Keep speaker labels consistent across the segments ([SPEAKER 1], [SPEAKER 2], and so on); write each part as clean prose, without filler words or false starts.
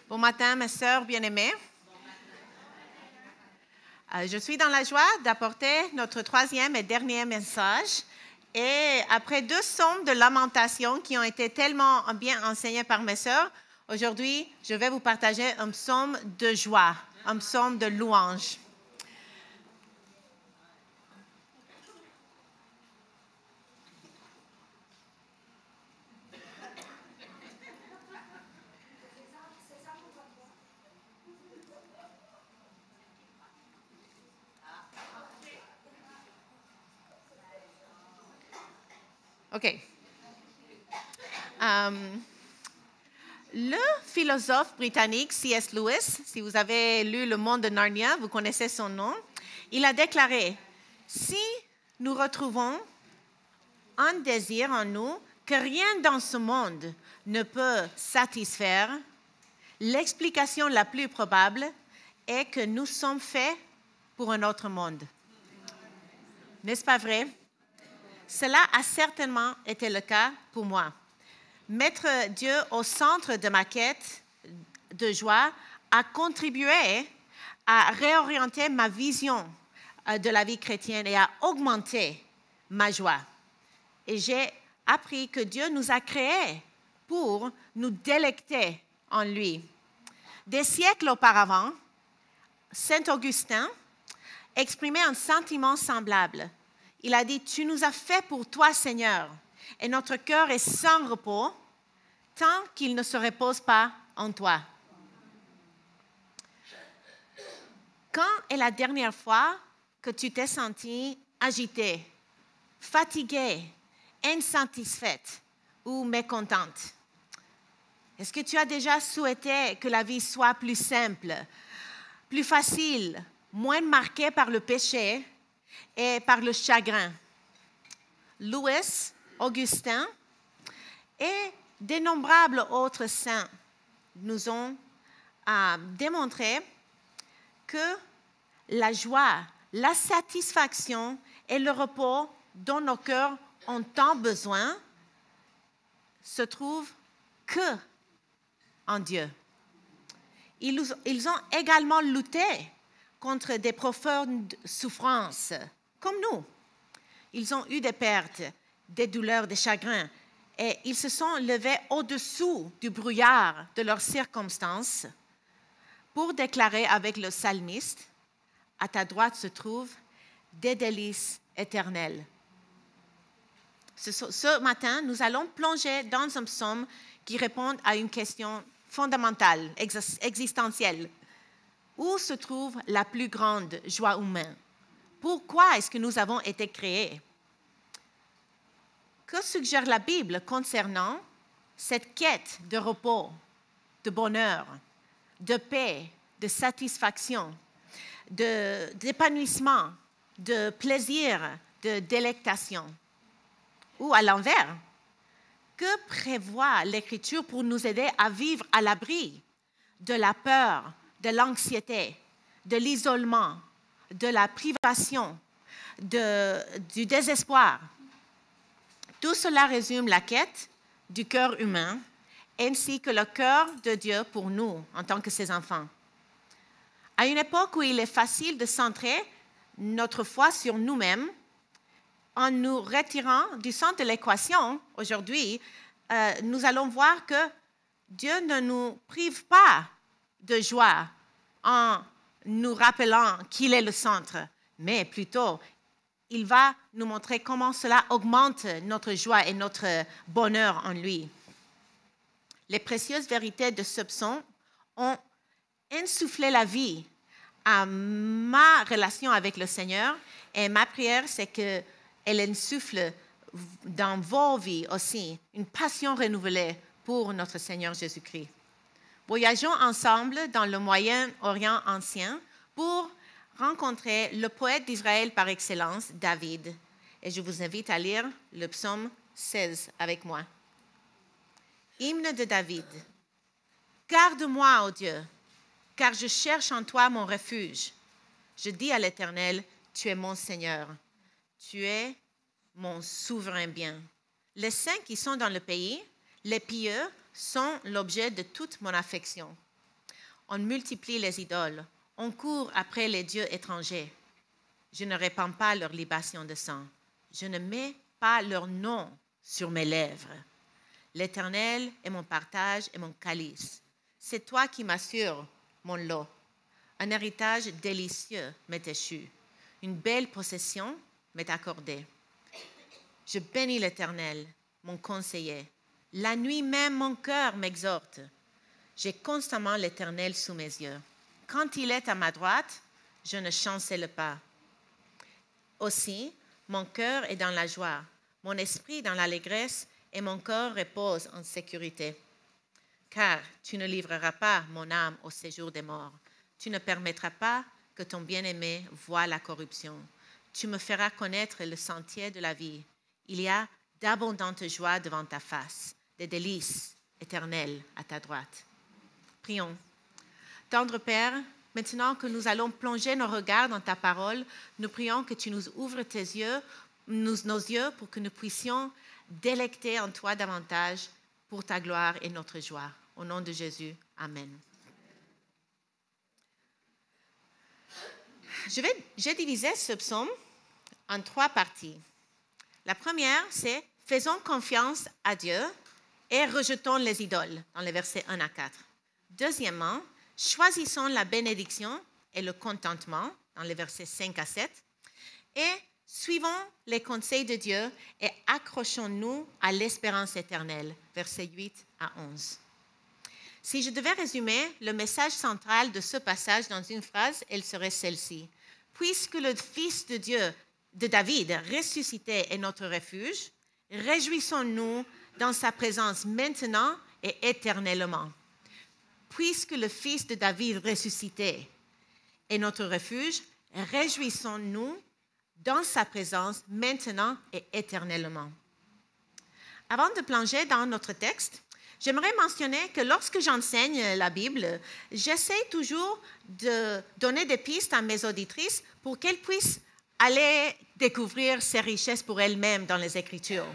[SPEAKER 1] Bon matin, mes sœurs bien-aimées. Je suis dans la joie d'apporter notre troisième et dernier message. Et après 2 psaumes de lamentation qui ont été tellement bien enseignés par mes sœurs, aujourd'hui, je vais vous partager un psaume de joie, un psaume de louange. OK. Le philosophe britannique C.S. Lewis, si vous avez lu Le Monde de Narnia, vous connaissez son nom, il a déclaré « Si nous retrouvons un désir en nous que rien dans ce monde ne peut satisfaire, l'explication la plus probable est que nous sommes faits pour un autre monde. » N'est-ce pas vrai? Cela a certainement été le cas pour moi. Mettre Dieu au centre de ma quête de joie a contribué à réorienter ma vision de la vie chrétienne et à augmenter ma joie. Et j'ai appris que Dieu nous a créés pour nous délecter en lui. Des siècles auparavant, Saint Augustin exprimait un sentiment semblable. Il a dit « Tu nous as fait pour toi, Seigneur, et notre cœur est sans repos tant qu'il ne se repose pas en toi. » Quand est la dernière fois que tu t'es senti agitée, fatiguée, insatisfaite ou mécontente? Est-ce que tu as déjà souhaité que la vie soit plus simple, plus facile, moins marquée par le péché et par le chagrin? Louis, Augustin et d'innombrables autres saints nous ont démontré que la joie, la satisfaction et le repos dont nos cœurs ont tant besoin se trouvent que en Dieu. Ils ont également lutté contre des profondes souffrances, comme nous. Ils ont eu des pertes, des douleurs, des chagrins, et ils se sont levés au-dessous du brouillard de leurs circonstances pour déclarer avec le psalmiste, « À ta droite se trouvent des délices éternelles. » Ce matin, nous allons plonger dans un psaume qui répond à une question fondamentale, existentielle. Où se trouve la plus grande joie humaine? Pourquoi est-ce que nous avons été créés? Que suggère la Bible concernant cette quête de repos, de bonheur, de paix, de satisfaction, d'épanouissement, de plaisir, de délectation? Ou à l'envers, que prévoit l'Écriture pour nous aider à vivre à l'abri de la peur, de l'anxiété, de l'isolement, de la privation, du désespoir? Tout cela résume la quête du cœur humain ainsi que le cœur de Dieu pour nous en tant que ses enfants. À une époque où il est facile de centrer notre foi sur nous-mêmes, en nous retirant du centre de l'équation, aujourd'hui, nous allons voir que Dieu ne nous prive pas de joie en nous rappelant qu'il est le centre, mais plutôt, il va nous montrer comment cela augmente notre joie et notre bonheur en lui. Les précieuses vérités de ce psaume ont insufflé la vie à ma relation avec le Seigneur, et ma prière, c'est qu'elle insuffle dans vos vies aussi une passion renouvelée pour notre Seigneur Jésus-Christ. Voyageons ensemble dans le Moyen-Orient ancien pour rencontrer le poète d'Israël par excellence, David. Et je vous invite à lire le psaume 16 avec moi. Hymne de David. Garde-moi, ô Dieu, car je cherche en toi mon refuge. Je dis à l'Éternel, tu es mon Seigneur. Tu es mon souverain bien. Les saints qui sont dans le pays, les pieux, sont l'objet de toute mon affection. On multiplie les idoles. On court après les dieux étrangers. Je ne répands pas leur libation de sang. Je ne mets pas leur nom sur mes lèvres. L'Éternel est mon partage et mon calice. C'est toi qui m'assures mon lot. Un héritage délicieux m'est échu. Une belle possession m'est accordée. Je bénis l'Éternel, mon conseiller. La nuit même, mon cœur m'exhorte. J'ai constamment l'Éternel sous mes yeux. Quand il est à ma droite, je ne chancelle pas. Aussi, mon cœur est dans la joie, mon esprit dans l'allégresse et mon corps repose en sécurité. Car tu ne livreras pas mon âme au séjour des morts. Tu ne permettras pas que ton bien-aimé voie la corruption. Tu me feras connaître le sentier de la vie. Il y a d'abondantes joies devant ta face, des délices éternelles à ta droite. Prions. Tendre Père, maintenant que nous allons plonger nos regards dans ta parole, nous prions que tu nous ouvres tes yeux, nos yeux pour que nous puissions délecter en toi davantage pour ta gloire et notre joie. Au nom de Jésus, Amen. J'ai divisé ce psaume en 3 parties. La première, c'est « Faisons confiance à Dieu et rejetons les idoles » dans les versets 1 à 4. Deuxièmement, « Choisissons la bénédiction et le contentement » dans les versets 5 à 7. Et « Suivons les conseils de Dieu et accrochons-nous à l'espérance éternelle » versets 8 à 11. Si je devais résumer le message central de ce passage dans une phrase, elle serait celle-ci. Puisque le Fils de Dieu, de David, ressuscité est notre refuge, réjouissons-nous dans sa présence maintenant et éternellement. Puisque le Fils de David ressuscité est notre refuge, réjouissons-nous dans sa présence maintenant et éternellement. Avant de plonger dans notre texte, j'aimerais mentionner que lorsque j'enseigne la Bible, j'essaie toujours de donner des pistes à mes auditrices pour qu'elles puissent aller découvrir ces richesses pour elles-mêmes dans les Écritures.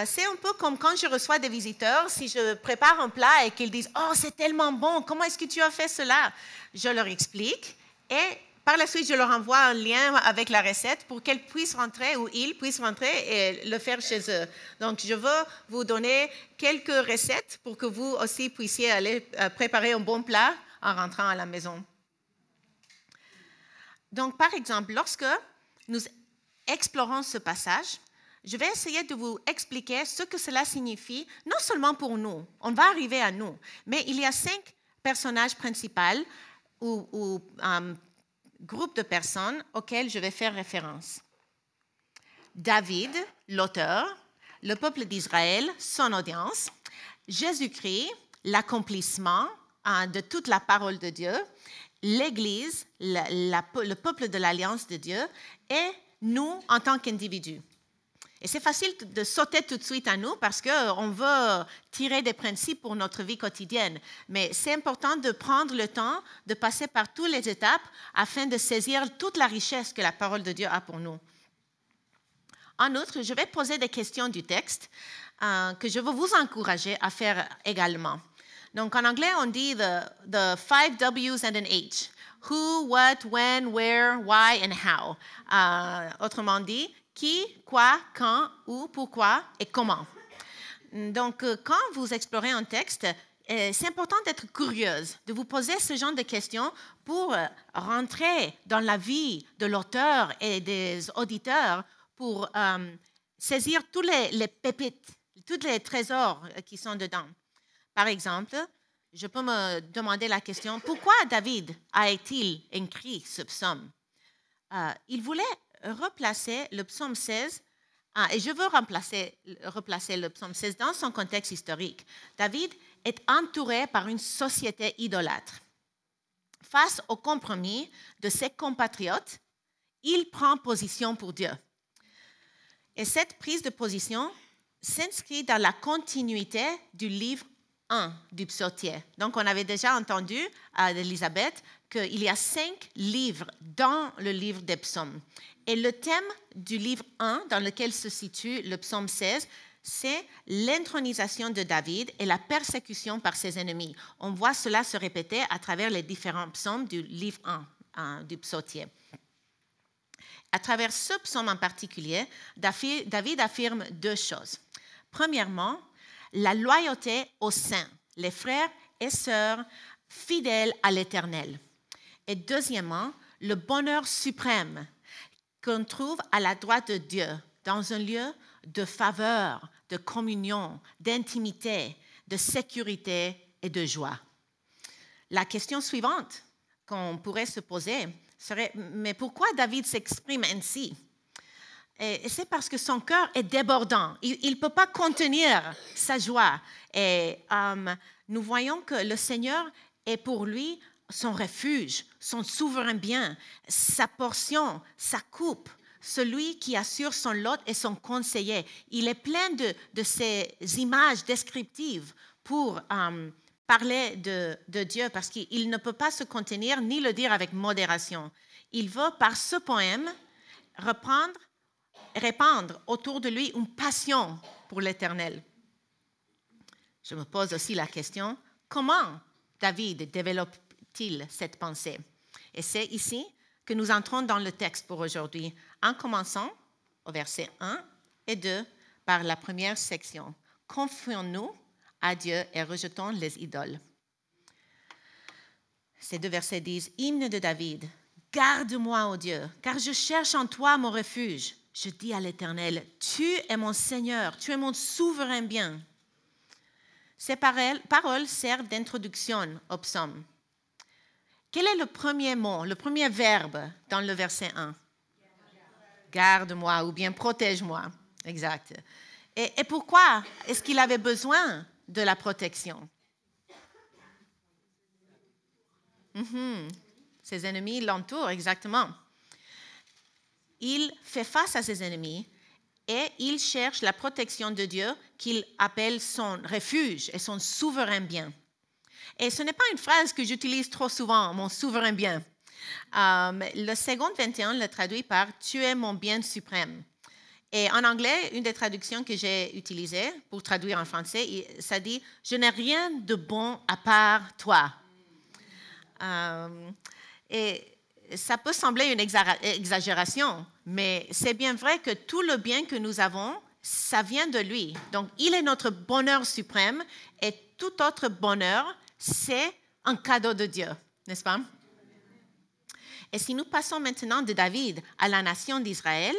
[SPEAKER 1] C'est un peu comme quand je reçois des visiteurs, si je prépare un plat et qu'ils disent « Oh, c'est tellement bon, comment est-ce que tu as fait cela ?» Je leur explique et par la suite, je leur envoie un lien avec la recette pour qu'elles puissent rentrer ou ils puissent rentrer et le faire chez eux. Donc, je veux vous donner quelques recettes pour que vous aussi puissiez aller préparer un bon plat en rentrant à la maison. Donc, par exemple, lorsque nous explorons ce passage, je vais essayer de vous expliquer ce que cela signifie, non seulement pour nous, on va arriver à nous, mais il y a 5 personnages principaux ou groupe de personnes auxquelles je vais faire référence. David, l'auteur, le peuple d'Israël, son audience, Jésus-Christ, l'accomplissement de toute la parole de Dieu, l'Église, le peuple de l'Alliance de Dieu, et nous en tant qu'individus. Et c'est facile de sauter tout de suite à nous parce qu'on veut tirer des principes pour notre vie quotidienne. Mais c'est important de prendre le temps de passer par toutes les étapes afin de saisir toute la richesse que la parole de Dieu a pour nous. En outre, je vais poser des questions du texte que je veux vous encourager à faire également. Donc en anglais, on dit the 5 W's and an H. Who, what, when, where, why and how. Autrement dit, qui, quoi, quand, où, pourquoi et comment. Donc, quand vous explorez un texte, c'est important d'être curieuse, de vous poser ce genre de questions pour rentrer dans la vie de l'auteur et des auditeurs pour saisir tous les pépites, tous les trésors qui sont dedans. Par exemple, je peux me demander la question, pourquoi David a-t-il écrit ce psaume? Il voulait replacer le psaume 16, et je veux replacer le psaume 16 dans son contexte historique. David est entouré par une société idolâtre. Face au compromis de ses compatriotes, il prend position pour Dieu. Et cette prise de position s'inscrit dans la continuité du livre 1 du psautier. Donc, on avait déjà entendu d'Élisabeth qu'il y a 5 livres dans le livre des psaumes. Et le thème du livre 1, dans lequel se situe le psaume 16, c'est l'intronisation de David et la persécution par ses ennemis. On voit cela se répéter à travers les différents psaumes du livre 1 du psautier. À travers ce psaume en particulier, David affirme deux choses. Premièrement, la loyauté aux saints, les frères et sœurs fidèles à l'Éternel. Et deuxièmement, le bonheur suprême qu'on trouve à la droite de Dieu, dans un lieu de faveur, de communion, d'intimité, de sécurité et de joie. La question suivante qu'on pourrait se poser serait, mais pourquoi David s'exprime ainsi? Et c'est parce que son cœur est débordant. Il ne peut pas contenir sa joie. Et nous voyons que le Seigneur est pour lui son refuge, son souverain bien, sa portion, sa coupe, celui qui assure son lot et son conseiller. Il est plein de ces images descriptives pour parler de Dieu parce qu'il ne peut pas se contenir ni le dire avec modération. Il veut, par ce poème, répandre autour de lui une passion pour l'Éternel. Je me pose aussi la question, comment David développe-t-il cette pensée? Et c'est ici que nous entrons dans le texte pour aujourd'hui, en commençant au verset 1 et 2 par la première section. Confions-nous à Dieu et rejetons les idoles. Ces deux versets disent, hymne de David, garde-moi, ô Dieu, car je cherche en toi mon refuge. Je dis à l'Éternel, tu es mon Seigneur, tu es mon souverain bien. Ces paroles servent d'introduction au psaume. Quel est le premier mot, le premier verbe dans le verset 1? Garde-moi ou bien protège-moi. Exact. Et pourquoi est-ce qu'il avait besoin de la protection? Ses ennemis l'entourent, exactement. Il fait face à ses ennemis et il cherche la protection de Dieu qu'il appelle son refuge et son souverain bien. Et ce n'est pas une phrase que j'utilise trop souvent, mon souverain bien. Le second 21 le traduit par « Tu es mon bien suprême ». Et en anglais, une des traductions que j'ai utilisées pour traduire en français, ça dit « Je n'ai rien de bon à part toi ». Et ça peut sembler une exagération, mais c'est bien vrai que tout le bien que nous avons, ça vient de lui. Donc, il est notre bonheur suprême et tout autre bonheur, c'est un cadeau de Dieu, n'est-ce pas? Et si nous passons maintenant de David à la nation d'Israël,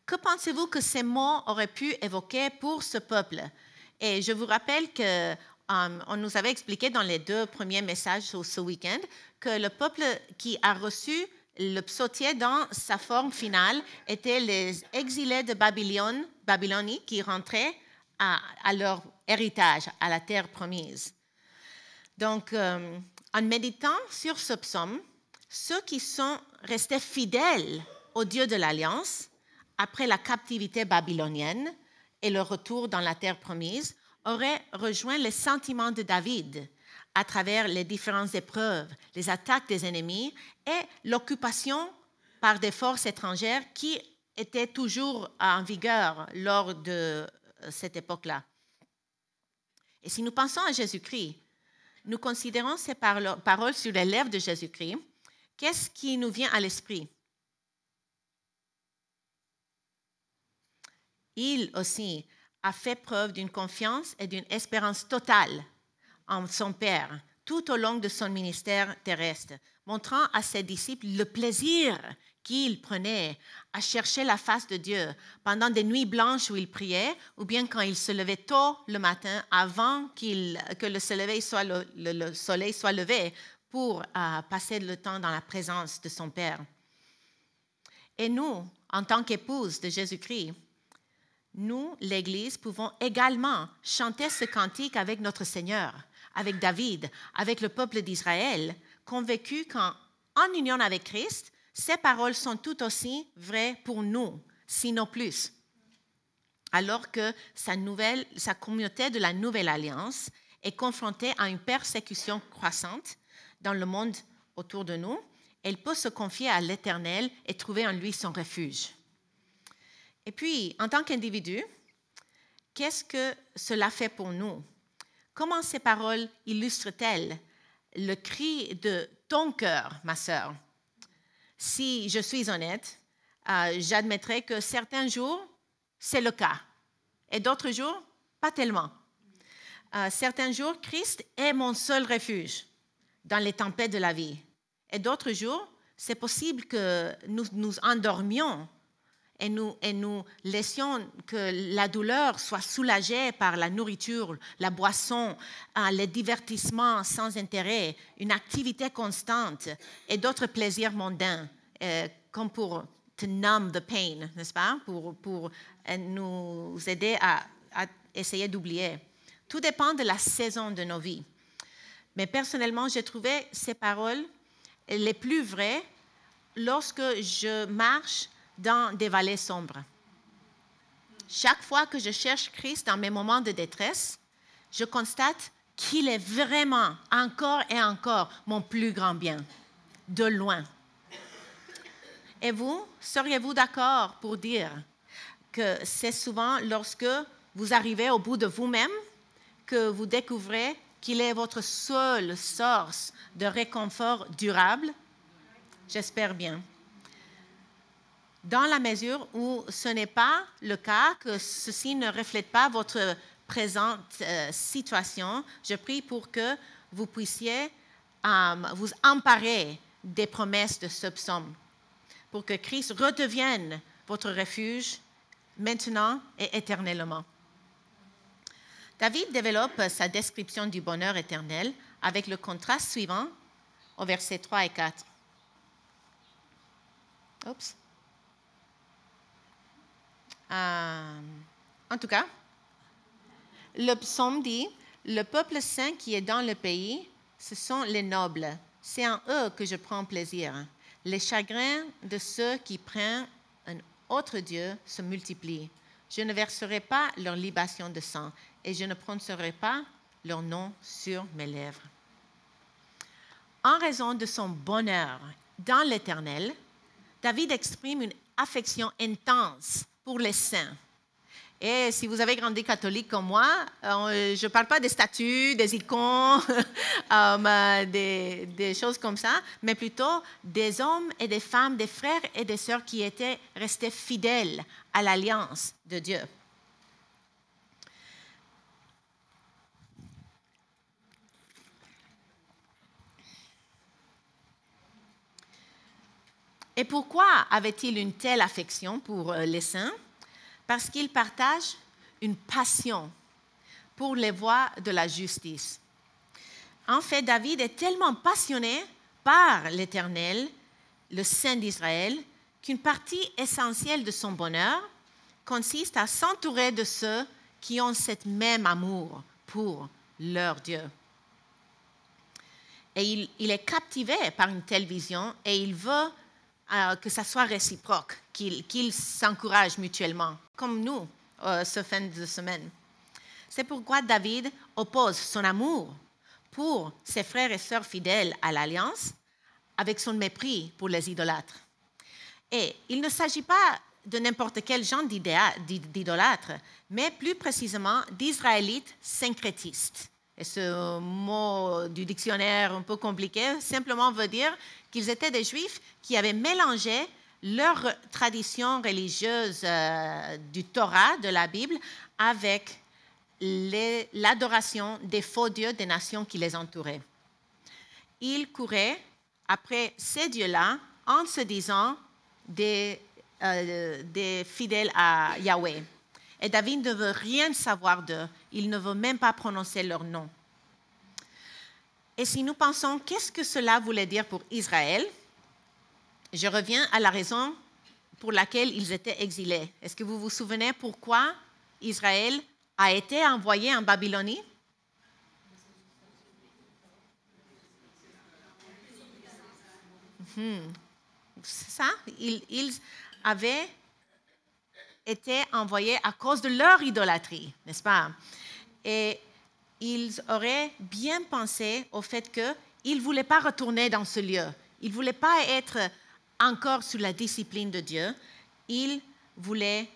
[SPEAKER 1] que pensez-vous que ces mots auraient pu évoquer pour ce peuple? Et je vous rappelle que on nous avait expliqué dans les deux premiers messages ce week-end que le peuple qui a reçu le psautier dans sa forme finale était les exilés de Babylonie qui rentraient à leur héritage, à la terre promise. Donc, en méditant sur ce psaume, ceux qui sont restés fidèles au Dieu de l'Alliance après la captivité babylonienne et le retour dans la terre promise auraient rejoint les sentiments de David à travers les différentes épreuves, les attaques des ennemis et l'occupation par des forces étrangères qui étaient toujours en vigueur lors de cette époque-là. Et si nous pensons à Jésus-Christ, nous considérons ces paroles sur les lèvres de Jésus-Christ, qu'est-ce qui nous vient à l'esprit? Il aussi a fait preuve d'une confiance et d'une espérance totale en son Père tout au long de son ministère terrestre, montrant à ses disciples le plaisir qu'il prenait à chercher la face de Dieu pendant des nuits blanches où il priait ou bien quand il se levait tôt le matin avant que le soleil soit levé pour passer le temps dans la présence de son Père. Et nous, en tant qu'épouses de Jésus-Christ, nous, l'Église, pouvons également chanter ce cantique avec notre Seigneur, avec David, avec le peuple d'Israël, convaincus qu'en union avec Christ, ces paroles sont tout aussi vraies pour nous, sinon plus. Alors que sa communauté de la Nouvelle Alliance est confrontée à une persécution croissante dans le monde autour de nous, elle peut se confier à l'Éternel et trouver en lui son refuge. Et puis, en tant qu'individu, qu'est-ce que cela fait pour nous? Comment ces paroles illustrent-elles le cri de ton cœur, ma sœur? Si je suis honnête, j'admettrai que certains jours, c'est le cas, et d'autres jours, pas tellement. Certains jours, Christ est mon seul refuge dans les tempêtes de la vie. Et d'autres jours, c'est possible que nous nous endormions et nous laissions que la douleur soit soulagée par la nourriture, la boisson, les divertissements sans intérêt, une activité constante et d'autres plaisirs mondains, comme pour to numb the pain, n'est-ce pas? Pour nous aider à essayer d'oublier. Tout dépend de la saison de nos vies. Mais personnellement, j'ai trouvé ces paroles les plus vraies lorsque je marche dans des vallées sombres. Chaque fois que je cherche Christ dans mes moments de détresse, je constate qu'il est vraiment encore et encore mon plus grand bien, de loin. Et vous, seriez-vous d'accord pour dire que c'est souvent lorsque vous arrivez au bout de vous-même que vous découvrez qu'il est votre seule source de réconfort durable? J'espère bien. Dans la mesure où ce n'est pas le cas, que ceci ne reflète pas votre présente situation, je prie pour que vous puissiez vous emparer des promesses de ce psaume, pour que Christ redevienne votre refuge maintenant et éternellement. David développe sa description du bonheur éternel avec le contraste suivant au versets 3 et 4. Oups. En tout cas, le psaume dit, « Le peuple saint qui est dans le pays, ce sont les nobles. C'est en eux que je prends plaisir. Les chagrins de ceux qui prennent un autre Dieu se multiplient. Je ne verserai pas leur libation de sang et je ne prononcerai pas leur nom sur mes lèvres. » En raison de son bonheur dans l'Éternel, David exprime une affection intense pour les saints. Et si vous avez grandi catholique comme moi, je ne parle pas des statues, des icônes, des choses comme ça, mais plutôt des hommes et des femmes, des frères et des sœurs qui étaient restés fidèles à l'alliance de Dieu. Et pourquoi avait-il une telle affection pour les saints? Parce qu'il partage une passion pour les voies de la justice. En fait, David est tellement passionné par l'Éternel, le Saint d'Israël, qu'une partie essentielle de son bonheur consiste à s'entourer de ceux qui ont ce même amour pour leur Dieu. Et il est captivé par une telle vision et il veut que ça soit réciproque, qu'ils s'encouragent mutuellement, comme nous, ce fin de semaine. C'est pourquoi David oppose son amour pour ses frères et sœurs fidèles à l'Alliance avec son mépris pour les idolâtres. Et il ne s'agit pas de n'importe quel genre d'idolâtres, mais plus précisément d'Israélites syncrétistes. Et ce mot du dictionnaire un peu compliqué simplement veut dire qu'ils étaient des Juifs qui avaient mélangé leur tradition religieuse du Torah, de la Bible, avec l'adoration des faux dieux des nations qui les entouraient. Ils couraient après ces dieux-là en se disant des fidèles à Yahweh. Et David ne veut rien savoir d'eux. Il ne veut même pas prononcer leur nom. Et si nous pensons, qu'est-ce que cela voulait dire pour Israël? Je reviens à la raison pour laquelle ils étaient exilés. Est-ce que vous vous souvenez pourquoi Israël a été envoyé en Babylonie? C'est ça? Ils avaient étaient envoyés à cause de leur idolâtrie, n'est-ce pas? Et ils auraient bien pensé au fait qu'ils ne voulaient pas retourner dans ce lieu. Ils ne voulaient pas être encore sous la discipline de Dieu. Ils voulaient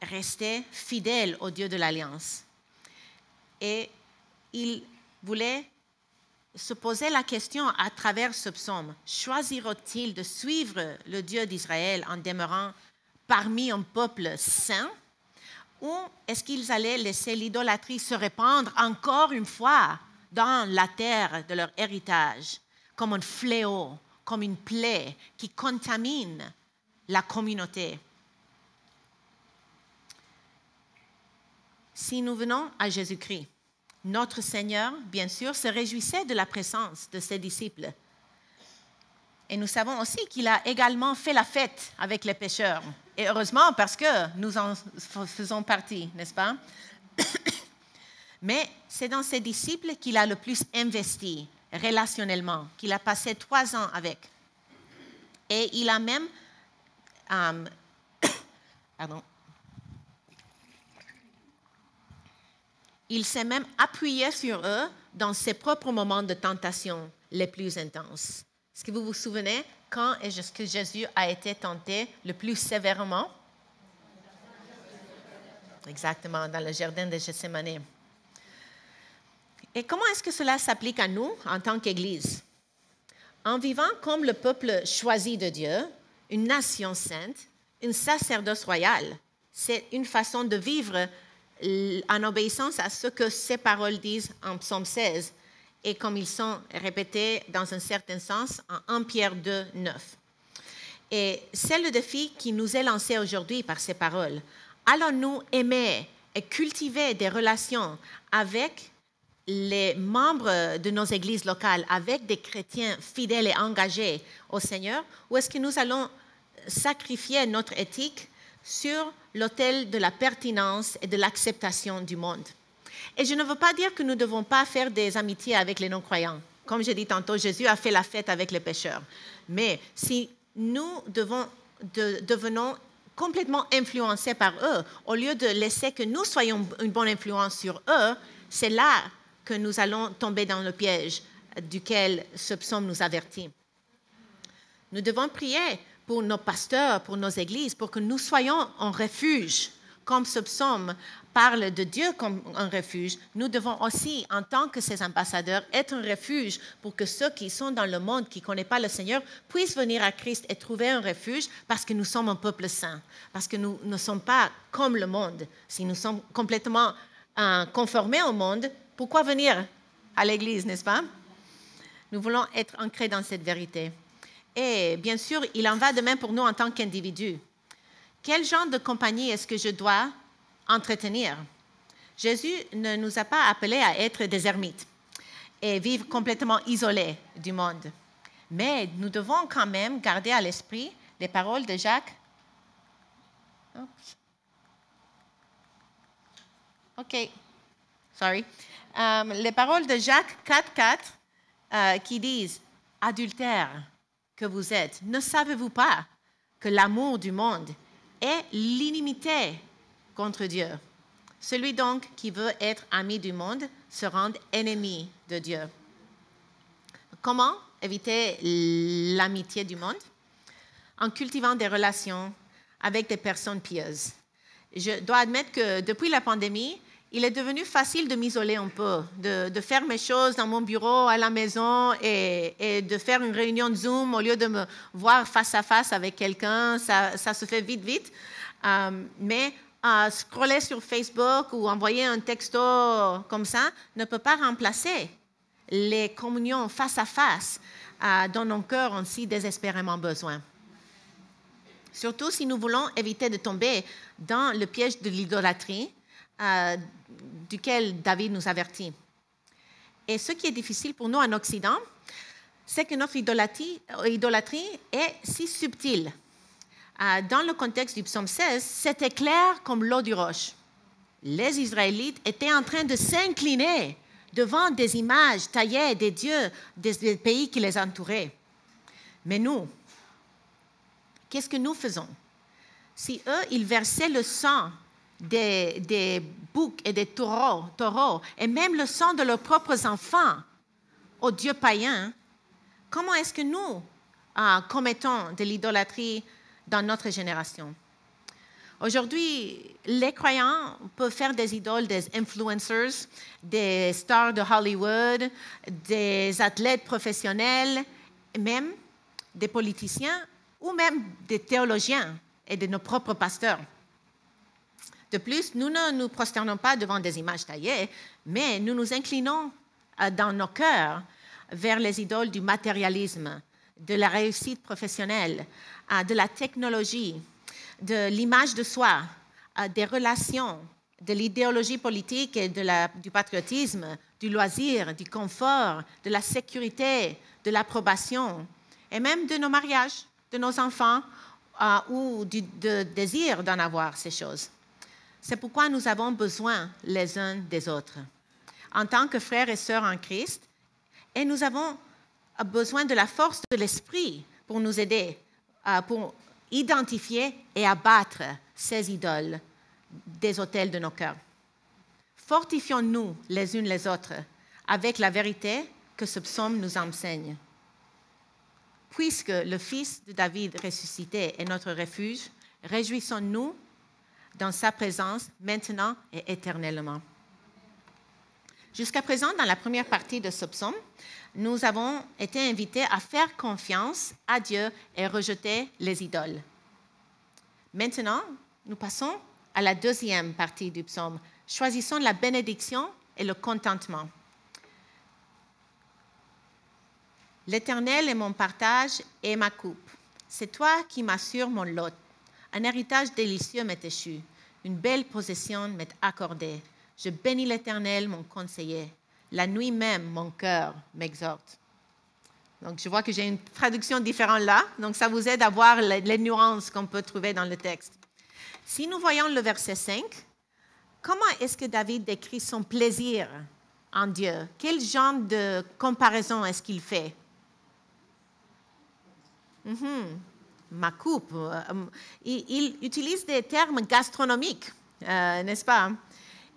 [SPEAKER 1] rester fidèle au Dieu de l'Alliance. Et il voulait se poser la question à travers ce psaume, choisira-t-il de suivre le Dieu d'Israël en demeurant parmi un peuple saint, ou est-ce qu'ils allaient laisser l'idolâtrie se répandre encore une fois dans la terre de leur héritage, comme un fléau, comme une plaie qui contamine la communauté? Si nous venons à Jésus-Christ, notre Seigneur, bien sûr, se réjouissait de la présence de ses disciples. Et nous savons aussi qu'il a également fait la fête avec les pécheurs. Et heureusement, parce que nous en faisons partie, n'est-ce pas? Mais c'est dans ses disciples qu'il a le plus investi relationnellement, qu'il a passé 3 ans avec. Et il a même... Il s'est même appuyé sur eux dans ses propres moments de tentation les plus intenses. Est-ce que vous vous souvenez quand est-ce que Jésus a été tenté le plus sévèrement? Exactement, dans le jardin de Gethsémani. Et comment est-ce que cela s'applique à nous en tant qu'Église? En vivant comme le peuple choisi de Dieu, une nation sainte, un sacerdoce royal, c'est une façon de vivre en obéissance à ce que ces paroles disent en Psaume 16 et comme ils sont répétés dans un certain sens en 1 Pierre 2, 9. Et c'est le défi qui nous est lancé aujourd'hui par ces paroles. Allons-nous aimer et cultiver des relations avec les membres de nos églises locales, avec des chrétiens fidèles et engagés au Seigneur, ou est-ce que nous allons sacrifier notre éthique sur l'autel de la pertinence et de l'acceptation du monde? Et je ne veux pas dire que nous ne devons pas faire des amitiés avec les non-croyants. Comme j'ai dit tantôt, Jésus a fait la fête avec les pécheurs. Mais si nous devenons complètement influencés par eux, au lieu de laisser que nous soyons une bonne influence sur eux, c'est là que nous allons tomber dans le piège duquel ce psaume nous avertit. Nous devons prier pour nos pasteurs, pour nos églises, pour que nous soyons un refuge. Comme ce psaume parle de Dieu comme un refuge, nous devons aussi, en tant que ses ambassadeurs, être un refuge pour que ceux qui sont dans le monde, qui ne connaissent pas le Seigneur, puissent venir à Christ et trouver un refuge parce que nous sommes un peuple saint, parce que nous ne sommes pas comme le monde. Si nous sommes complètement conformés au monde, pourquoi venir à l'Église, n'est-ce pas? Nous voulons être ancrés dans cette vérité. Et bien sûr, il en va de même pour nous en tant qu'individus. Quel genre de compagnie est-ce que je dois entretenir? Jésus ne nous a pas appelés à être des ermites et vivre complètement isolés du monde. Mais nous devons quand même garder à l'esprit les paroles de Jacques. OK, sorry. Les paroles de Jacques 4,4 qui disent « Adultères que vous êtes, ne savez-vous pas que l'amour du monde est l'inimité contre Dieu? Celui donc qui veut être ami du monde se rend ennemi de Dieu. » Comment éviter l'amitié du monde? En cultivant des relations avec des personnes pieuses. Je dois admettre que depuis la pandémie, il est devenu facile de m'isoler un peu, de faire mes choses dans mon bureau, à la maison et de faire une réunion de Zoom au lieu de me voir face à face avec quelqu'un. Ça se fait vite. Mais scroller sur Facebook ou envoyer un texto comme ça ne peut pas remplacer les communions face à face dont nos cœurs ont si désespérément besoin. Surtout si nous voulons éviter de tomber dans le piège de l'idolâtrie duquel David nous avertit. Et ce qui est difficile pour nous en Occident, c'est que notre idolâtrie est si subtile. Dans le contexte du psaume 16, c'était clair comme l'eau du roche. Les Israélites étaient en train de s'incliner devant des images taillées des dieux des pays qui les entouraient. Mais nous, qu'est-ce que nous faisons? Si eux, ils versaient le sang des boucs et des taureaux, et même le sang de leurs propres enfants aux dieux païens, comment est-ce que nous commettons de l'idolâtrie dans notre génération? Aujourd'hui, les croyants peuvent faire des idoles des influencers, des stars de Hollywood, des athlètes professionnels, même des politiciens ou même des théologiens et de nos propres pasteurs. De plus, nous ne nous prosternons pas devant des images taillées, mais nous nous inclinons dans nos cœurs vers les idoles du matérialisme, de la réussite professionnelle, de la technologie, de l'image de soi, des relations, de l'idéologie politique et du patriotisme, du loisir, du confort, de la sécurité, de l'approbation, et même de nos mariages, de nos enfants ou du désir d'en avoir ces choses. C'est pourquoi nous avons besoin les uns des autres, en tant que frères et sœurs en Christ, et nous avons besoin de la force de l'Esprit pour nous aider, pour identifier et abattre ces idoles des autels de nos cœurs. Fortifions-nous les unes les autres avec la vérité que ce psaume nous enseigne. Puisque le Fils de David ressuscité est notre refuge, réjouissons-nous dans sa présence maintenant et éternellement. Jusqu'à présent, dans la première partie de ce psaume, nous avons été invités à faire confiance à Dieu et rejeter les idoles. Maintenant, nous passons à la deuxième partie du psaume. Choisissons la bénédiction et le contentement. L'Éternel est mon partage et ma coupe. C'est toi qui m'assures mon lot. Un héritage délicieux m'est échu. Une belle possession m'est accordée. Je bénis l'Éternel, mon conseiller. La nuit même, mon cœur m'exhorte. Donc, je vois que j'ai une traduction différente là. Donc, ça vous aide à voir les nuances qu'on peut trouver dans le texte. Si nous voyons le verset 5, comment est-ce que David décrit son plaisir en Dieu? Quel genre de comparaison est-ce qu'il fait? Ma coupe. Il utilise des termes gastronomiques, n'est-ce pas?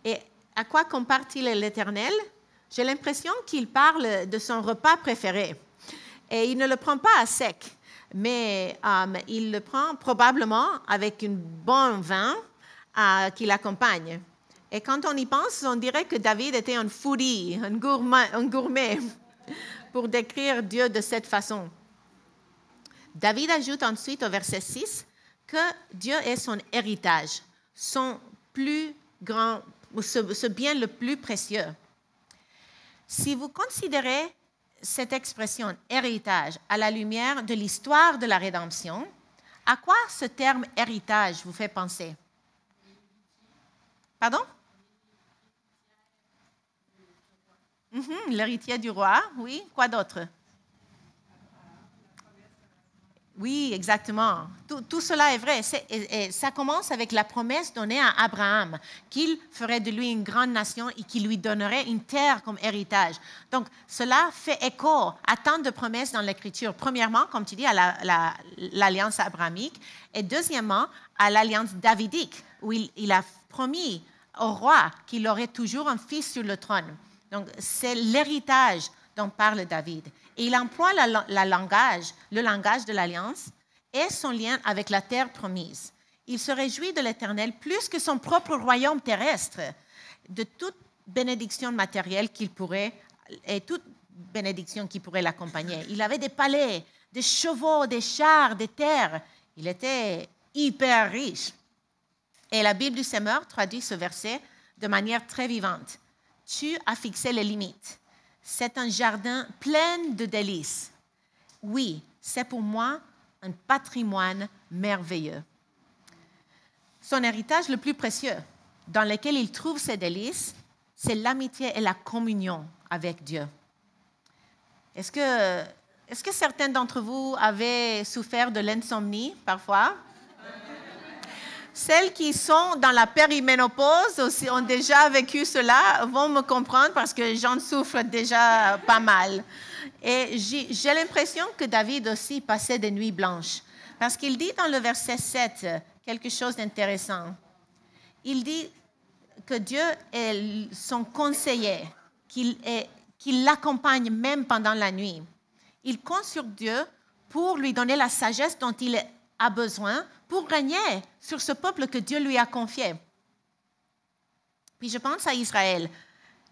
[SPEAKER 1] Et à quoi compare-t-il l'Éternel? J'ai l'impression qu'il parle de son repas préféré. Et il ne le prend pas à sec, mais il le prend probablement avec un bon vin qui l'accompagne. Et quand on y pense, on dirait que David était un foodie, un gourmet pour décrire Dieu de cette façon. David ajoute ensuite au verset 6 que Dieu est son héritage, son plus grand, ce bien le plus précieux. Si vous considérez cette expression héritage à la lumière de l'histoire de la rédemption, à quoi ce terme héritage vous fait penser? Pardon? L'héritier du roi, oui. Quoi d'autre? Oui, exactement. Tout cela est vrai. Et ça commence avec la promesse donnée à Abraham, qu'il ferait de lui une grande nation et qu'il lui donnerait une terre comme héritage. Donc, cela fait écho à tant de promesses dans l'Écriture. Premièrement, comme tu dis, à l'alliance abrahamique. Et deuxièmement, à l'alliance davidique, où il a promis au roi qu'il aurait toujours un fils sur le trône. Donc, c'est l'héritage dont parle David. Et il emploie le langage de l'alliance et son lien avec la terre promise. Il se réjouit de l'Éternel plus que son propre royaume terrestre, de toute bénédiction matérielle qu'il pourrait, et toute bénédiction qui pourrait l'accompagner. Il avait des palais, des chevaux, des chars, des terres. Il était hyper riche. Et la Bible du Semeur traduit ce verset de manière très vivante. Tu as fixé les limites. C'est un jardin plein de délices. Oui, c'est pour moi un patrimoine merveilleux. Son héritage le plus précieux, dans lequel il trouve ses délices, c'est l'amitié et la communion avec Dieu. Est-ce que certains d'entre vous avaient souffert de l'insomnie parfois? Celles qui sont dans la périménopause aussi ont déjà vécu cela, vont me comprendre parce que j'en souffre déjà pas mal. Et j'ai l'impression que David aussi passait des nuits blanches. Parce qu'il dit dans le verset 7 quelque chose d'intéressant. Il dit que Dieu est son conseiller, qu'il l'accompagne même pendant la nuit. Il compte sur Dieu pour lui donner la sagesse dont il a besoin pour régner sur ce peuple que Dieu lui a confié. Puis je pense à Israël.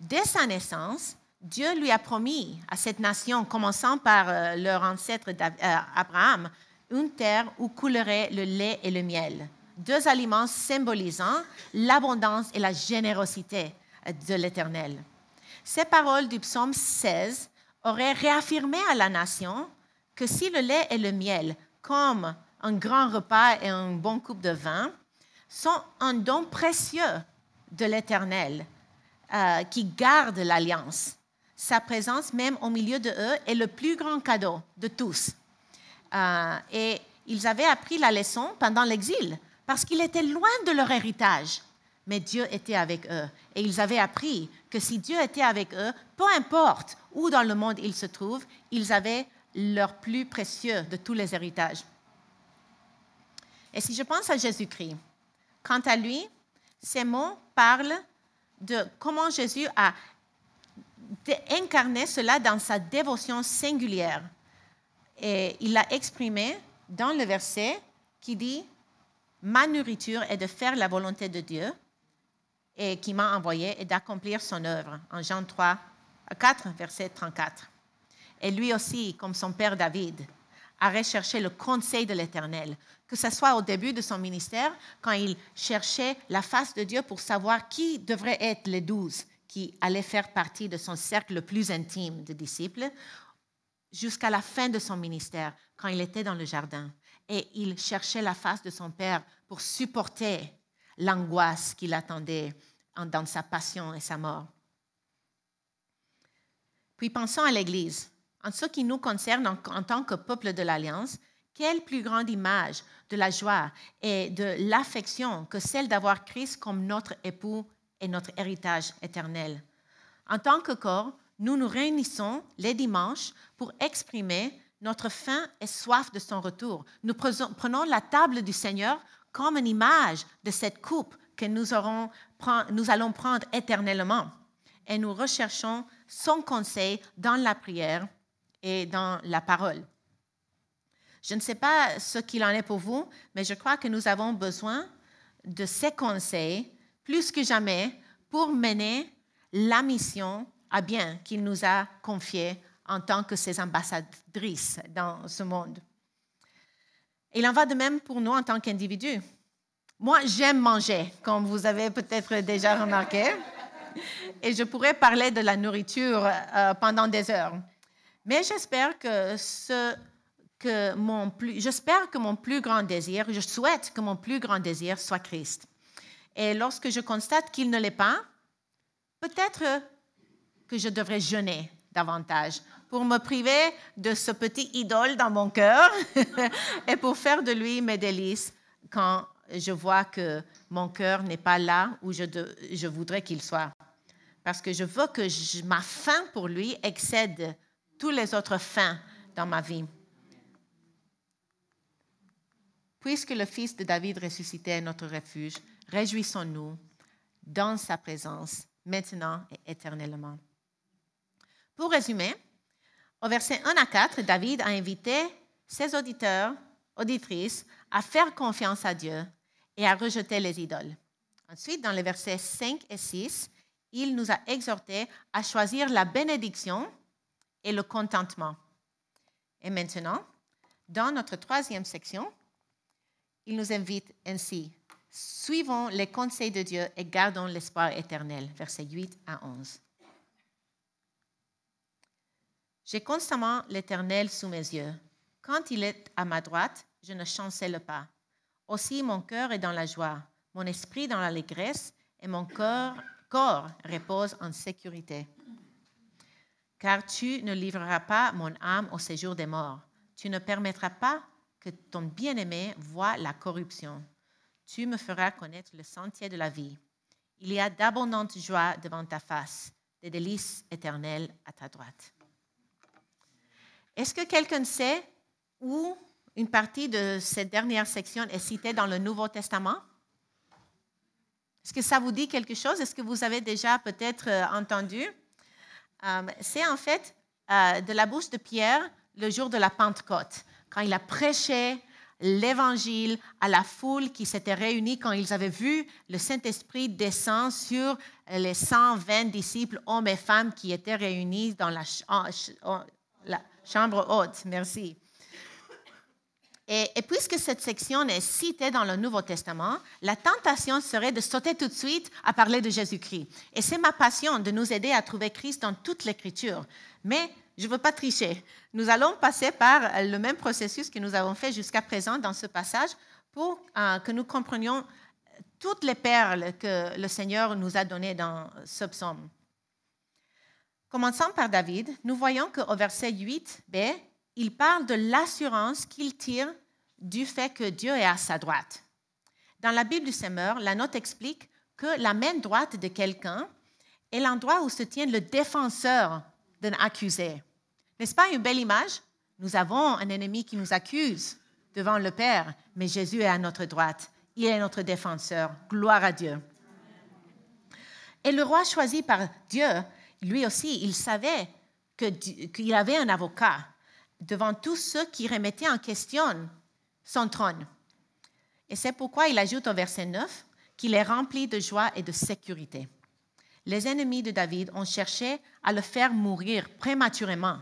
[SPEAKER 1] Dès sa naissance, Dieu lui a promis à cette nation, commençant par leur ancêtre Abraham, une terre où coulerait le lait et le miel, deux aliments symbolisant l'abondance et la générosité de l'Éternel. Ces paroles du psaume 16 auraient réaffirmé à la nation que si le lait et le miel, comme un grand repas et un bon coupe de vin, sont un don précieux de l'Éternel qui garde l'alliance. Sa présence même au milieu de eux est le plus grand cadeau de tous. Et ils avaient appris la leçon pendant l'exil parce qu'ils étaient loin de leur héritage. Mais Dieu était avec eux. Et ils avaient appris que si Dieu était avec eux, peu importe où dans le monde ils se trouvent, ils avaient leur plus précieux de tous les héritages. Et si je pense à Jésus-Christ, quant à lui, ces mots parlent de comment Jésus a incarné cela dans sa dévotion singulière. Et il l'a exprimé dans le verset qui dit « Ma nourriture est de faire la volonté de Dieu et qui m'a envoyé et d'accomplir son œuvre » en Jean 4, verset 34. Et lui aussi, comme son père David, a recherché le conseil de l'Éternel, que ce soit au début de son ministère, quand il cherchait la face de Dieu pour savoir qui devraient être les 12 qui allaient faire partie de son cercle le plus intime de disciples, jusqu'à la fin de son ministère, quand il était dans le jardin. Et il cherchait la face de son Père pour supporter l'angoisse qu'il attendait dans sa passion et sa mort. Puis pensons à l'Église. En ce qui nous concerne en tant que peuple de l'Alliance, quelle plus grande image de la joie et de l'affection que celle d'avoir Christ comme notre époux et notre héritage éternel. En tant que corps, nous nous réunissons les dimanches pour exprimer notre faim et soif de son retour. Nous prenons la table du Seigneur comme une image de cette coupe que nous allons prendre éternellement. Et nous recherchons son conseil dans la prière et dans la parole. Je ne sais pas ce qu'il en est pour vous, mais je crois que nous avons besoin de ces conseils plus que jamais pour mener la mission à bien qu'il nous a confiée en tant que ses ambassadrices dans ce monde. Il en va de même pour nous en tant qu'individus. Moi, j'aime manger, comme vous avez peut-être déjà remarqué, et je pourrais parler de la nourriture pendant des heures. Mais j'espère que mon plus grand désir, je souhaite que mon plus grand désir soit Christ. Et lorsque je constate qu'il ne l'est pas, peut-être que je devrais jeûner davantage pour me priver de ce petit idole dans mon cœur et pour faire de lui mes délices quand je vois que mon cœur n'est pas là où je voudrais qu'il soit. Parce que je veux que ma faim pour lui excède toutes les autres faims dans ma vie. Puisque le Fils de David ressuscité est notre refuge, réjouissons-nous dans sa présence, maintenant et éternellement. Pour résumer, au verset 1 à 4, David a invité ses auditeurs, auditrices, à faire confiance à Dieu et à rejeter les idoles. Ensuite, dans les versets 5 et 6, il nous a exhortés à choisir la bénédiction et le contentement. Et maintenant, dans notre troisième section, il nous invite ainsi. Suivons les conseils de Dieu et gardons l'espoir éternel. Versets 8 à 11. J'ai constamment l'Éternel sous mes yeux. Quand il est à ma droite, je ne chancelle pas. Aussi mon cœur est dans la joie, mon esprit dans l'allégresse et mon corps repose en sécurité. Car tu ne livreras pas mon âme au séjour des morts. Tu ne permettras pas que ton bien-aimé voie la corruption. Tu me feras connaître le sentier de la vie. Il y a d'abondantes joies devant ta face, des délices éternelles à ta droite. Est-ce que quelqu'un sait où une partie de cette dernière section est citée dans le Nouveau Testament? Est-ce que ça vous dit quelque chose? Est-ce que vous avez déjà peut-être entendu? C'est en fait de la bouche de Pierre le jour de la Pentecôte, quand il a prêché l'Évangile à la foule qui s'était réunie quand ils avaient vu le Saint-Esprit descendre sur les 120 disciples, hommes et femmes, qui étaient réunis dans la chambre haute. Merci. Et puisque cette section est citée dans le Nouveau Testament, la tentation serait de sauter tout de suite à parler de Jésus-Christ. Et c'est ma passion de nous aider à trouver Christ dans toute l'Écriture. Mais je ne veux pas tricher. Nous allons passer par le même processus que nous avons fait jusqu'à présent dans ce passage pour que nous comprenions toutes les perles que le Seigneur nous a données dans ce psaume. Commençons par David, nous voyons qu'au verset 8b, il parle de l'assurance qu'il tire du fait que Dieu est à sa droite. Dans la Bible du Semeur, la note explique que la main droite de quelqu'un est l'endroit où se tient le défenseur d'un accusé. N'est-ce pas une belle image? Nous avons un ennemi qui nous accuse devant le Père, mais Jésus est à notre droite. Il est notre défenseur. Gloire à Dieu. Et le roi choisi par Dieu, lui aussi, il savait qu'il avait un avocat devant tous ceux qui remettaient en question son trône. Et c'est pourquoi il ajoute au verset 9 qu'il est rempli de joie et de sécurité. Les ennemis de David ont cherché à le faire mourir prématurément,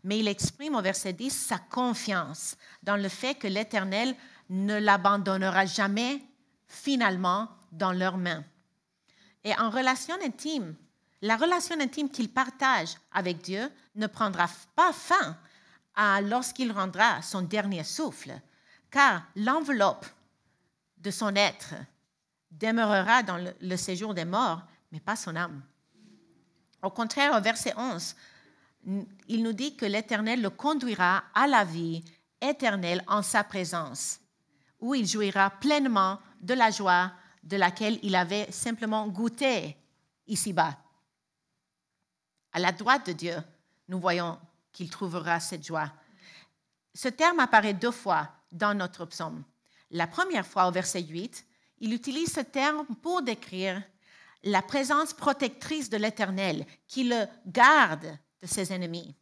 [SPEAKER 1] mais il exprime au verset 10 sa confiance dans le fait que l'Éternel ne l'abandonnera jamais finalement dans leurs mains. Et en relation intime, la relation intime qu'il partage avec Dieu ne prendra pas fin lorsqu'il rendra son dernier souffle, car l'enveloppe de son être demeurera dans le séjour des morts, mais pas son âme. Au contraire, au verset 11, il nous dit que l'Éternel le conduira à la vie éternelle en sa présence, où il jouira pleinement de la joie de laquelle il avait simplement goûté ici-bas. À la droite de Dieu, nous voyons qu'il trouvera cette joie. Ce terme apparaît 2 fois dans notre psaume. La première fois, au verset 8, il utilise ce terme pour décrire la présence protectrice de l'Éternel qui le garde de ses ennemis.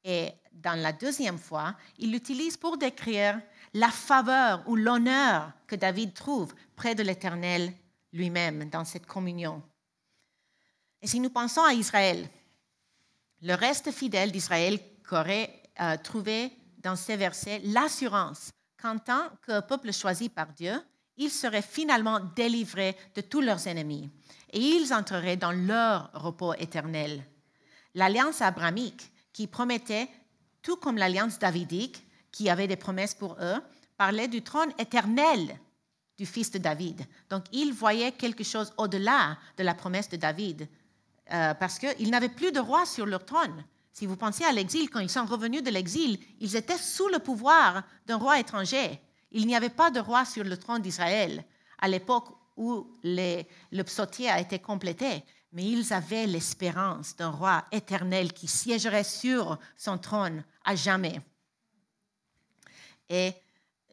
[SPEAKER 1] Et dans la deuxième fois, il l'utilise pour décrire la faveur ou l'honneur que David trouve près de l'Éternel lui-même dans cette communion. Et si nous pensons à Israël, le reste fidèle d'Israël aurait trouvé dans ces versets l'assurance qu'en tant que peuple choisi par Dieu, ils seraient finalement délivrés de tous leurs ennemis et ils entreraient dans leur repos éternel. L'alliance abrahamique qui promettait, tout comme l'alliance davidique qui avait des promesses pour eux, parlait du trône éternel du fils de David. Donc, ils voyaient quelque chose au-delà de la promesse de David parce qu'ils n'avaient plus de roi sur leur trône. Si vous pensez à l'exil, quand ils sont revenus de l'exil, ils étaient sous le pouvoir d'un roi étranger. Il n'y avait pas de roi sur le trône d'Israël à l'époque où le psautier a été complété, mais ils avaient l'espérance d'un roi éternel qui siégerait sur son trône à jamais. Et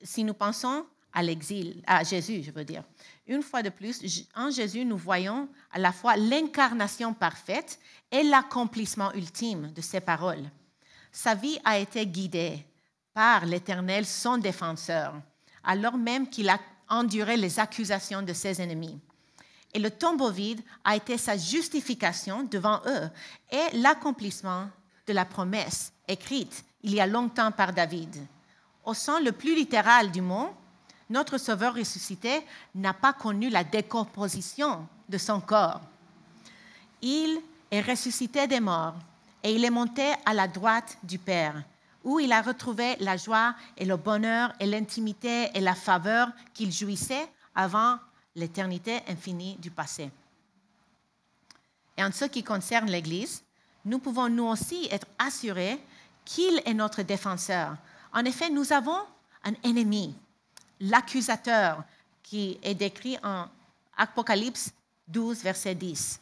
[SPEAKER 1] si nous pensons à l'exil, à Jésus, je veux dire, une fois de plus, en Jésus, nous voyons à la fois l'incarnation parfaite et l'accomplissement ultime de ses paroles. Sa vie a été guidée par l'Éternel, son défenseur, alors même qu'il a enduré les accusations de ses ennemis. Et le tombeau vide a été sa justification devant eux et l'accomplissement de la promesse écrite il y a longtemps par David. Au sens le plus littéral du mot, notre Sauveur ressuscité n'a pas connu la décomposition de son corps. Il est ressuscité des morts et il est monté à la droite du Père, où il a retrouvé la joie et le bonheur et l'intimité et la faveur qu'il jouissait avant l'éternité infinie du passé. Et en ce qui concerne l'Église, nous pouvons nous aussi être assurés qu'il est notre défenseur. En effet, nous avons un ennemi, l'accusateur, qui est décrit en Apocalypse 12, verset 10.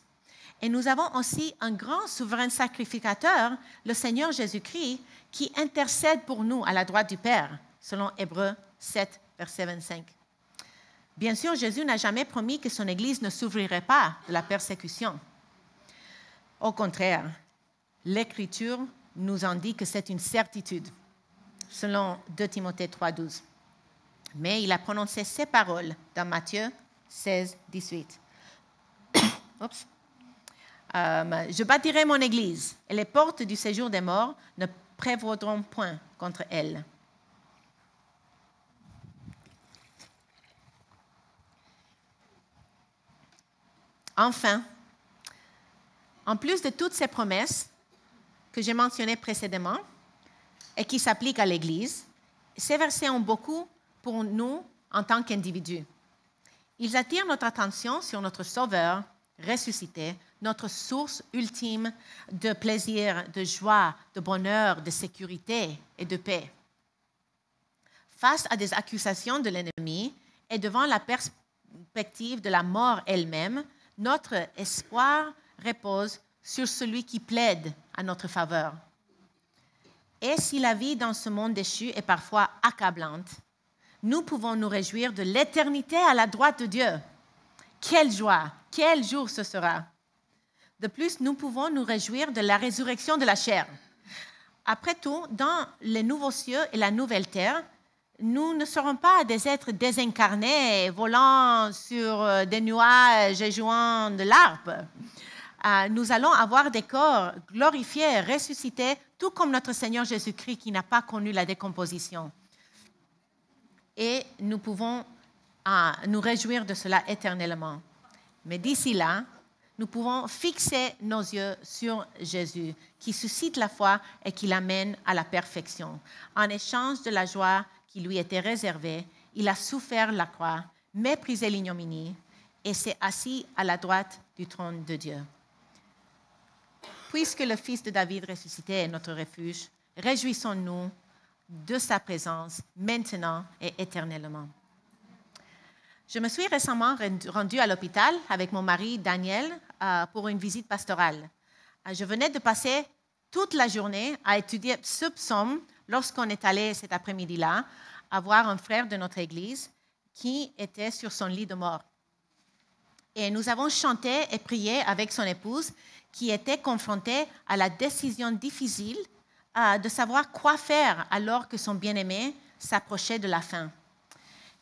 [SPEAKER 1] Et nous avons aussi un grand souverain sacrificateur, le Seigneur Jésus-Christ, qui intercède pour nous à la droite du Père, selon Hébreux 7, verset 25. Bien sûr, Jésus n'a jamais promis que son Église ne souffrirait pas de la persécution. Au contraire, l'Écriture nous en dit que c'est une certitude, selon 2 Timothée 3, 12. Mais il a prononcé ces paroles dans Matthieu 16, 18. Oups. Je bâtirai mon église et les portes du séjour des morts ne prévaudront point contre elle. Enfin, en plus de toutes ces promesses que j'ai mentionnées précédemment et qui s'appliquent à l'Église, ces versets ont beaucoup pour nous en tant qu'individus. Ils attirent notre attention sur notre Sauveur ressuscité, notre source ultime de plaisir, de joie, de bonheur, de sécurité et de paix. Face à des accusations de l'ennemi et devant la perspective de la mort elle-même, notre espoir repose sur celui qui plaide à notre faveur. Et si la vie dans ce monde déchu est parfois accablante, nous pouvons nous réjouir de l'éternité à la droite de Dieu. Quelle joie, quel jour ce sera. De plus, nous pouvons nous réjouir de la résurrection de la chair. Après tout, dans les nouveaux cieux et la nouvelle terre, nous ne serons pas des êtres désincarnés, volant sur des nuages et jouant de l'harpe. Nous allons avoir des corps glorifiés, ressuscités, tout comme notre Seigneur Jésus-Christ qui n'a pas connu la décomposition. Et nous pouvons nous réjouir de cela éternellement. Mais d'ici là, nous pouvons fixer nos yeux sur Jésus, qui suscite la foi et qui l'amène à la perfection. En échange de la joie qui lui était réservée, il a souffert la croix, méprisé l'ignominie et s'est assis à la droite du trône de Dieu. Puisque le Fils de David ressuscité est notre refuge, réjouissons-nous de sa présence maintenant et éternellement. Je me suis récemment rendue à l'hôpital avec mon mari Daniel pour une visite pastorale. Je venais de passer toute la journée à étudier ce psaume lorsqu'on est allé cet après-midi-là à voir un frère de notre église qui était sur son lit de mort. Et nous avons chanté et prié avec son épouse qui était confrontée à la décision difficile de savoir quoi faire alors que son bien-aimé s'approchait de la fin.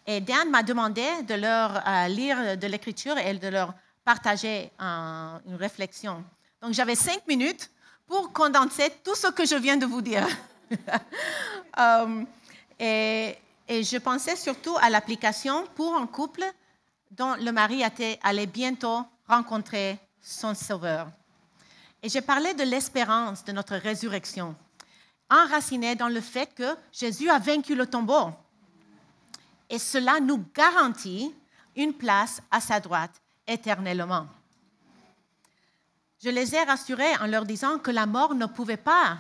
[SPEAKER 1] Et Dan m'a demandé de leur lire de l'Écriture et de leur partager une réflexion. Donc, j'avais 5 minutes pour condenser tout ce que je viens de vous dire. Et je pensais surtout à l'application pour un couple dont le mari allait bientôt rencontrer son Sauveur. Et j'ai parlé de l'espérance de notre résurrection, enracinée dans le fait que Jésus a vaincu le tombeau. Et cela nous garantit une place à sa droite éternellement. Je les ai rassurés en leur disant que la mort ne pouvait pas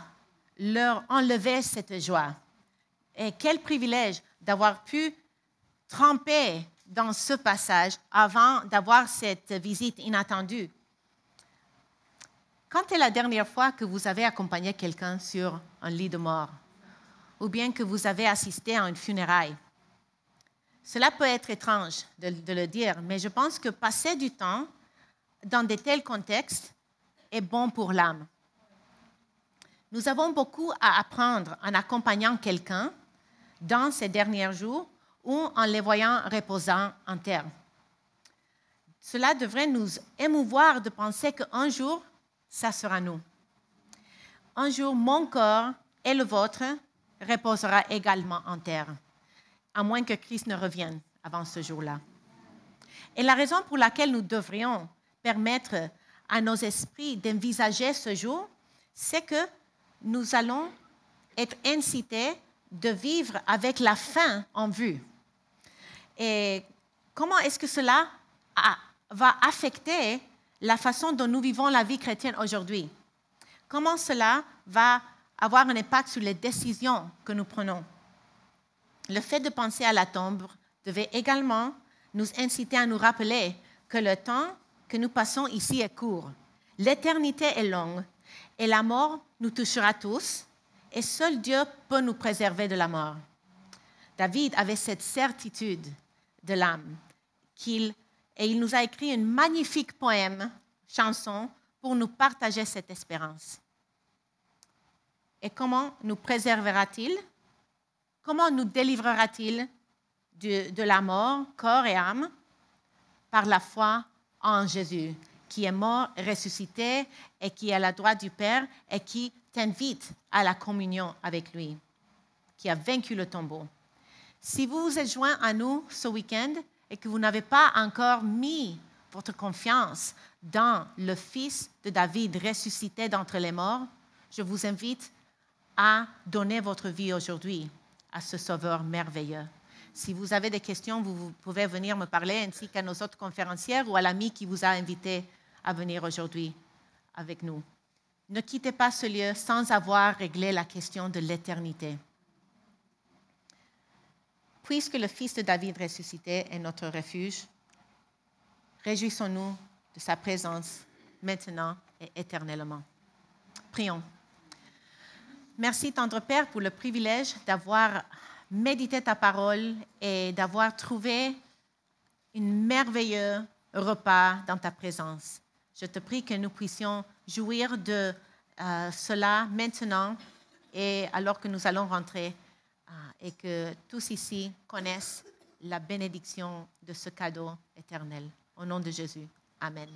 [SPEAKER 1] leur enlever cette joie. Et quel privilège d'avoir pu tremper dans ce passage avant d'avoir cette visite inattendue. Quand est la dernière fois que vous avez accompagné quelqu'un sur un lit de mort ou bien que vous avez assisté à une funéraille? Cela peut être étrange de le dire, mais je pense que passer du temps dans de tels contextes est bon pour l'âme. Nous avons beaucoup à apprendre en accompagnant quelqu'un dans ces derniers jours ou en les voyant reposant en terre. Cela devrait nous émouvoir de penser qu'un jour, ça sera nous. Un jour, mon corps et le vôtre reposera également en terre, à moins que Christ ne revienne avant ce jour-là. Et la raison pour laquelle nous devrions permettre à nos esprits d'envisager ce jour, c'est que nous allons être incités de vivre avec la fin en vue. Et comment est-ce que cela va affecter la façon dont nous vivons la vie chrétienne aujourd'hui? Comment cela va avoir un impact sur les décisions que nous prenons? Le fait de penser à la tombe devait également nous inciter à nous rappeler que le temps que nous passons ici est court. L'éternité est longue et la mort nous touchera tous et seul Dieu peut nous préserver de la mort. David avait cette certitude de l'âme et il nous a écrit une magnifique poème, chanson, pour nous partager cette espérance. Et comment nous préservera-t-il? Comment nous délivrera-t-il de la mort, corps et âme, par la foi en Jésus, qui est mort, ressuscité et qui est à la droite du Père et qui t'invite à la communion avec lui, qui a vaincu le tombeau. Si vous vous êtes joints à nous ce week-end et que vous n'avez pas encore mis votre confiance dans le Fils de David ressuscité d'entre les morts, je vous invite à donner votre vie aujourd'hui à ce Sauveur merveilleux. Si vous avez des questions, vous pouvez venir me parler, ainsi qu'à nos autres conférencières ou à l'ami qui vous a invité à venir aujourd'hui avec nous. Ne quittez pas ce lieu sans avoir réglé la question de l'éternité. Puisque le Fils de David ressuscité est notre refuge, réjouissons-nous de sa présence maintenant et éternellement. Prions. Merci, tendre Père, pour le privilège d'avoir médité ta parole et d'avoir trouvé un merveilleux repas dans ta présence. Je te prie que nous puissions jouir de cela maintenant et alors que nous allons rentrer et que tous ici connaissent la bénédiction de ce cadeau éternel. Au nom de Jésus. Amen.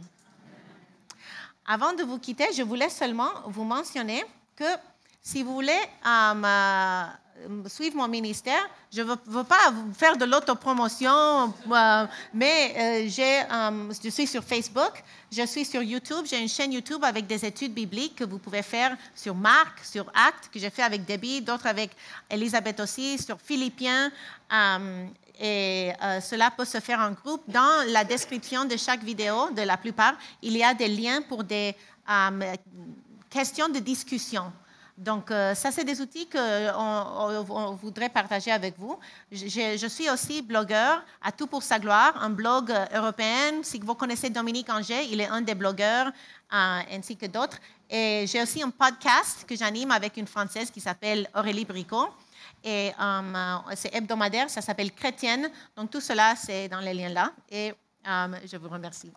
[SPEAKER 1] Avant de vous quitter, je voulais seulement vous mentionner que si vous voulez suivre mon ministère, je ne veux pas faire de l'autopromotion, mais je suis sur Facebook, je suis sur YouTube, j'ai une chaîne YouTube avec des études bibliques que vous pouvez faire sur Marc, sur Actes, que j'ai fait avec Debbie, d'autres avec Elisabeth aussi, sur Philippiens, et cela peut se faire en groupe. Dans la description de chaque vidéo, de la plupart, il y a des liens pour des questions de discussion. Donc, ça, c'est des outils qu'on voudrait partager avec vous. Je suis aussi blogueur à Tout pour sa gloire, un blog européen. Si vous connaissez Dominique Angers, il est un des blogueurs, ainsi que d'autres. Et j'ai aussi un podcast que j'anime avec une Française qui s'appelle Aurélie Bricot. Et c'est hebdomadaire, ça s'appelle Chrétienne. Donc, tout cela, c'est dans les liens là. Et je vous remercie.